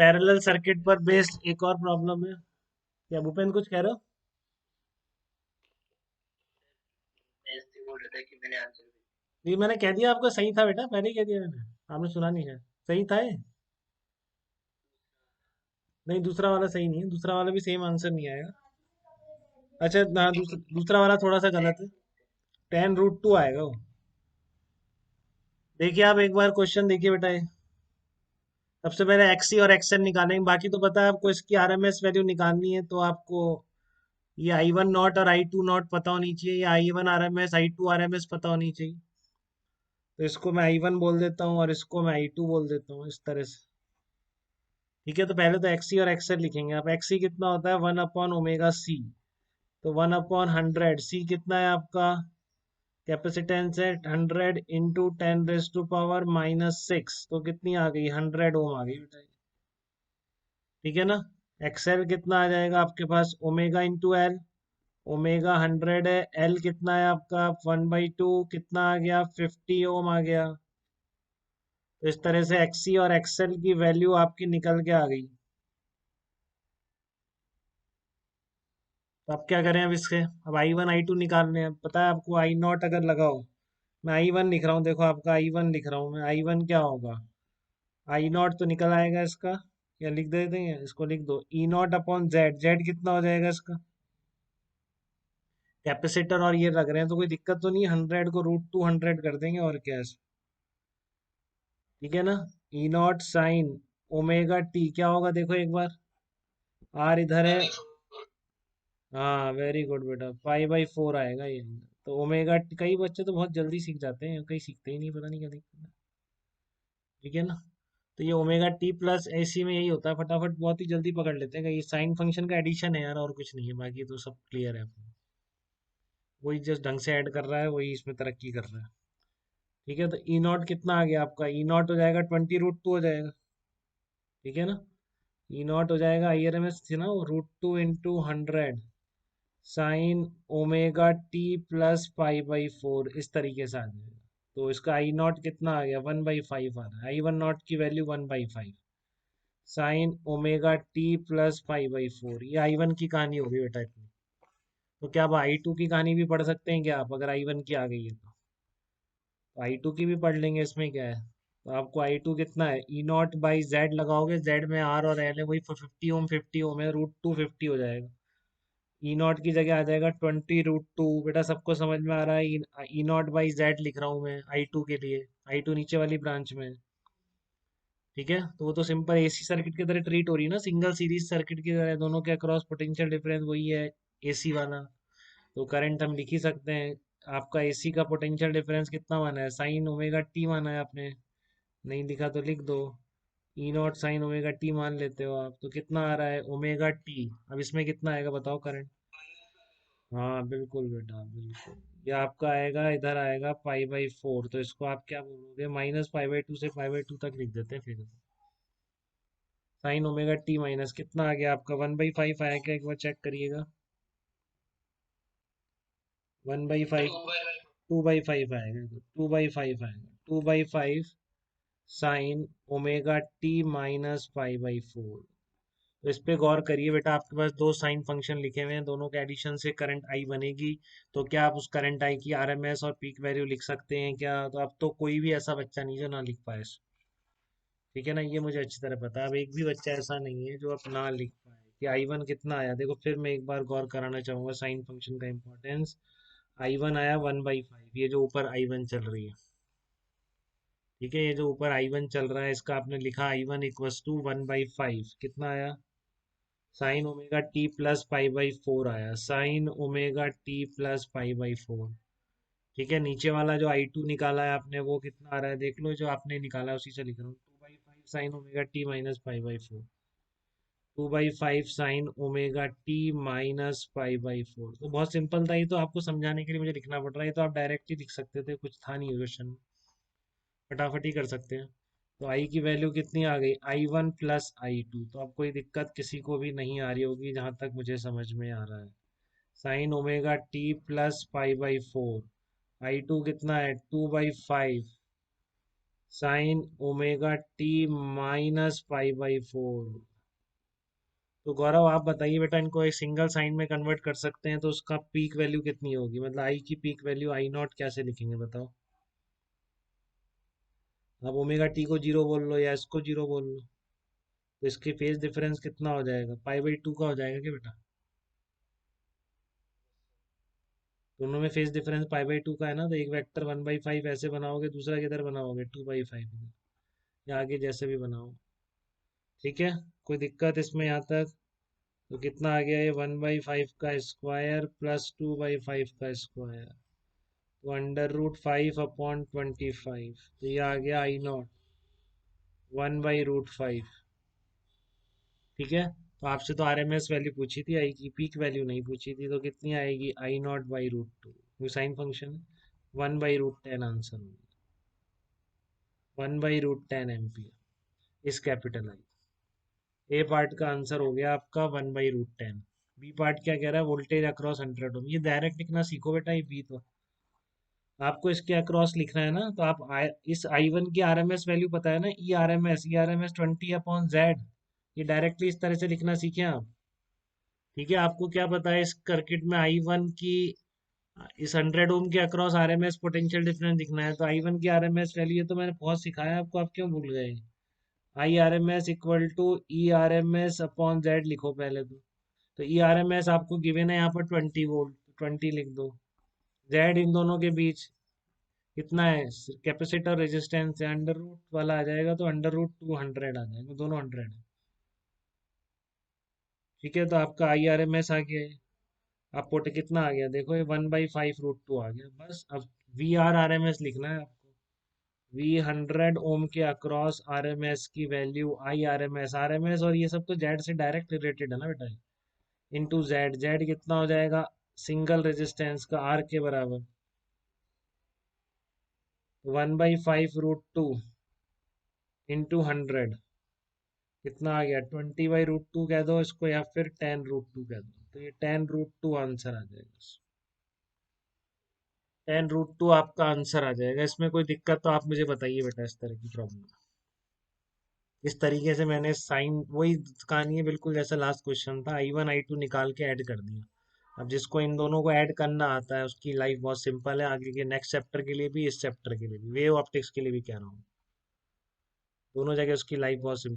Parallel circuit पर based एक और प्रॉब्लम है। क्या भूपेन कुछ कह रहे हो? ऐसे बोल रहा था कि मैंने आंसर भी ये मैंने कह दिया आपको, सही था बेटा, पहले ही कह दिया मैंने। आपने सुना नहीं है? सही था ये? नहीं, दूसरा वाला सही नहीं है, दूसरा वाला भी सेम आंसर नहीं आएगा। अच्छा ना, दूसरा वाला थोड़ा सा चेक गलत है। 10√2 आएगा वो। देखिए आप एक बार क्वेश्चन देखिए बेटा ये। सबसे पहले एक्सी और एक्सएल निकालेंगे, बाकी तो पता है आपको, इसकी आरएमएस वैल्यू निकालनी है तो आपको ये I1 नॉट और I2 नॉट पता होनी चाहिए, या I1 RMS I2 RMS पता होनी चाहिए। तो इसको मैं I1 बोल देता हूँ और इसको मैं I2 बोल देता हूँ, इस तरह से। ठीक है, तो पहले तो एक्सी और एक्सएल लिखेंगे आप। एक्सी कितना होता है? 1/ओमेगा C। तो 1/100। सी कितना है आपका? कैपेसिटेंस है 100 × 10⁻⁻⁶, तो कितनी आ गई? 100 ओम आ गई बेटा। ठीक है ना? एक्सएल कितना आ जाएगा आपके पास? Omega × L. ओमेगा 100 है, एल कितना है आपका? 1/2, कितना आ गया? 50 ओम आ गया। तो इस तरह से एक्सी और एक्सएल की वैल्यू आपकी निकल के आ गई। तो अब क्या करें? अब इसके, अब I1 I2 निकालने हैं। पता है आपको, I0 अगर लगाओ, मैं I1 लिख रहा हूँ, देखो आपका I1 लिख रहा हूँ मैं। I1 क्या होगा? I0 तो निकल आएगा इसका, या लिख देते हैं, इसको लिख दो E0/Z। जेड कितना हो जाएगा इसका? कैपेसिटर और ये लग रहे हैं तो कोई दिक्कत तो नहीं है, 100 को √200 कर देंगे और क्या है। ठीक है ना? E0 sin ओमेगा T क्या होगा देखो एक बार। आर इधर है। हाँ वेरी गुड बेटा, 5/4 आएगा ये। तो ओमेगा, कई बच्चे तो बहुत जल्दी सीख जाते हैं, कई सीखते ही नहीं, पता नहीं क्या दिक्कत है। ठीक है ना? तो ये ओमेगा T+AC में यही होता है, फटाफट बहुत ही जल्दी पकड़ लेते हैं। ये साइन फंक्शन का एडिशन है यार, और कुछ नहीं है, बाकी तो सब क्लियर है अपना। वही जस्ट ढंग से ऐड कर रहा है, वही इसमें तरक्की कर रहा है। ठीक है, तो E0 कितना आ गया आपका? E0 हो जाएगा 20√2 हो जाएगा। ठीक है ना? E0 हो जाएगा, IRMS थी ना वो, √2 × 100 साइन ओमेगा T+π/4, इस तरीके से आ जाएगा। तो इसका I0 कितना आ गया? 1/5 आ रहा है। I1 नॉट की वैल्यू 1/5 साइन ओमेगा T+π/4। ये I1 की कहानी होगी बेटा इतनी। तो क्या आप I2 की कहानी भी पढ़ सकते हैं क्या आप, अगर I1 की आ गई है तो I2 की भी पढ़ लेंगे, इसमें क्या है। तो आपको I2 कितना है? E0/Z लगाओगे, Z में R और L है, वही 50 ओम 50 ओम है, √250 हो जाएगा। E0 की जगह आ जाएगा 20√2। बेटा सबको समझ में आ रहा है? E0/Z लिख रहा हूँ मैं I2 के लिए। I2 नीचे वाली ब्रांच में है। ठीक है, तो वो तो सिंपल एसी सर्किट की तरह ट्रीट हो रही है ना, सिंगल सीरीज सर्किट की तरह, दोनों के अक्रॉस पोटेंशियल डिफरेंस वही है, एसी वाला। तो करंट हम लिख ही सकते हैं। आपका एसी का पोटेंशियल डिफरेंस कितना माना है? sin ओमेगा T माना है आपने। नहीं लिखा तो लिख दो। E0 sin ओमेगा T मान लेते हो आप, तो कितना आ रहा है? Omega T। अब इसमें कितना आएगा बताओ करंट? हाँ बिल्कुल बेटा, बिल्कुल। ये आपका आएगा, इधर आएगा π/4। तो इसको आप क्या बोलोगे? -π/2 से π/2 तक लिख देते हैं फिर। sin ओमेगा T माइनस कितना आ गया आपका? 1/5 आया क्या? एक बार चेक करिएगा। 1/5, 2/5 आएगा, 2/5 आएगा। 2/5 sin ओमेगा T - π/4। तो इस पे गौर करिए बेटा, आपके पास दो साइन फंक्शन लिखे हुए हैं, दोनों के एडिशन से करंट आई बनेगी। तो क्या आप उस करंट आई की आरएमएस और पीक वैल्यू लिख सकते हैं क्या? तो अब तो कोई भी ऐसा बच्चा नहीं जो ना लिख पाए। ठीक है ना? ये मुझे अच्छी तरह पता है, अब एक भी बच्चा ऐसा नहीं है जो अब ना लिख पाए कि I1 कितना आया। देखो फिर मैं एक बार गौर कराना चाहूंगा साइन फंक्शन का इम्पोर्टेंस। I1 आया 1/5, ये जो ऊपर I1 चल रही है। ठीक है, ये जो ऊपर I1 चल रहा है, इसका आपने लिखा I1 = 1/5, कितना आया? sin ओमेगा T+π/4 आया, sin ओमेगा T+π/4। ठीक है, नीचे वाला जो I2 निकाला है आपने, वो कितना आ रहा है देख लो, जो आपने निकाला है उसी से लिख रहा हूँ। 2/5 sin omega T - π/4। 2/5 sin omega T - π/4। तो बहुत सिंपल था, ये तो आपको समझाने के लिए मुझे लिखना पड़ रहा है, ये तो आप डायरेक्ट ही लिख सकते थे, कुछ था नहीं क्वेश्चन, फटाफट ही कर सकते हैं। तो आई की वैल्यू कितनी आ गई? I1 + I2। तो अब कोई दिक्कत किसी को भी नहीं आ रही होगी जहां तक मुझे समझ में आ रहा है। sin omega T + π/4। I2 कितना है? 2/5 साइन ओमेगा टी -π/4। तो गौरव आप बताइए बेटा, इनको एक सिंगल साइन में कन्वर्ट कर सकते हैं तो उसका पीक वैल्यू कितनी होगी, मतलब आई की पीक वैल्यू आई नॉट कैसे लिखेंगे बताओ। आप ओमेगा टी को जीरो बोल लो या इसको जीरो बोल लो, तो इसके फेज डिफरेंस कितना हो जाएगा, π/2 का हो जाएगा क्या बेटा। दोनों में फेज डिफरेंस π/2 का है ना, तो एक वेक्टर 1/5 ऐसे बनाओगे, दूसरा किधर बनाओगे 2/5, या आगे जैसे भी बनाओ। ठीक है, कोई दिक्कत इसमें यहाँ तक। तो कितना आ गया ये 1/5 का स्क्वायर प्लस 2/5 का स्क्वायर, तो √5/25, तो ये आ गया आई नॉट 1/√5। ठीक है, तो आपसे तो आरएमएस वैल्यू पूछी थी, आई की पीक वैल्यू नहीं पूछी थी, तो कितनी आएगी I0/√2, साइन फंक्शन 1/√10 आंसर होगा, 1/√10 एम्पियर इस कैपिटल आई। ए पार्ट का आंसर हो गया आपका 1/√10। बी पार्ट क्या कह रहा है, वोल्टेज अक्रॉस 100 ओम, ये डायरेक्ट लिखना सीखो बेटा, ये बी तो आपको इसके अक्रॉस लिखना है ना, तो आप इस I1 की आरएमएस वैल्यू पता है ना, E R M S 20/Z, ये डायरेक्टली इस तरह से लिखना सीखे आप। ठीक है, आपको क्या पता है इस सर्किट में I1 की, इस 100 ओम के अक्रॉस आरएमएस पोटेंशियल डिफरेंस दिखना है, तो I1 की आरएमएस वैल्यू, ये तो मैंने बहुत सिखाया आपको, आप क्यों भूल गए। I RMS = E RMS/Z लिखो पहले तो ई आर एम एस आपको गिवन है यहाँ पर 20 वोल्ट, 20 लिख दो। जेड इन दोनों के बीच कितना है, कैपेसिटर रेजिस्टेंस है, अंडर रूट वाला आ जाएगा, तो √200 आ जाएगा, दोनों 100 है। ठीक है, तो आपका I RMS आ गया है। आप पोटे कितना आ गया देखो, ये 1/5√2 आ गया, बस अब VRRMS लिखना है आपको। V 100 ओम के अक्रॉस आरएमएस की वैल्यू I RMS और ये सब तो जेड से डायरेक्ट रिलेटेड है ना बेटा, इनटू जेड, जेड कितना हो जाएगा सिंगल रेजिस्टेंस का आर के बराबर, 1/5√2 इंटू 100 कितना आ गया, 20/√2 कह दो इसको, या फिर 10√2 कह दो, तो ये 10√2 आंसर आ जाएगा। 10√2 आपका आंसर आ जाएगा, इसमें कोई दिक्कत तो आप मुझे बताइए बेटा, इस तरह की प्रॉब्लम। इस तरीके से मैंने साइन वही कहानी है बिल्कुल, जैसा लास्ट क्वेश्चन था, I1 I2 निकाल के ऐड कर दिया। अब जिसको इन दोनों को ऐड करना आता है उसकी लाइफ बहुत सिंपल है, आगे के नेक्स्ट चैप्टर के लिए भी, इस चैप्टर के लिए भी, वेव ऑप्टिक्स के लिए भी कह रहा हूँ, दोनों जगह उसकी लाइफ बहुत सिंपल।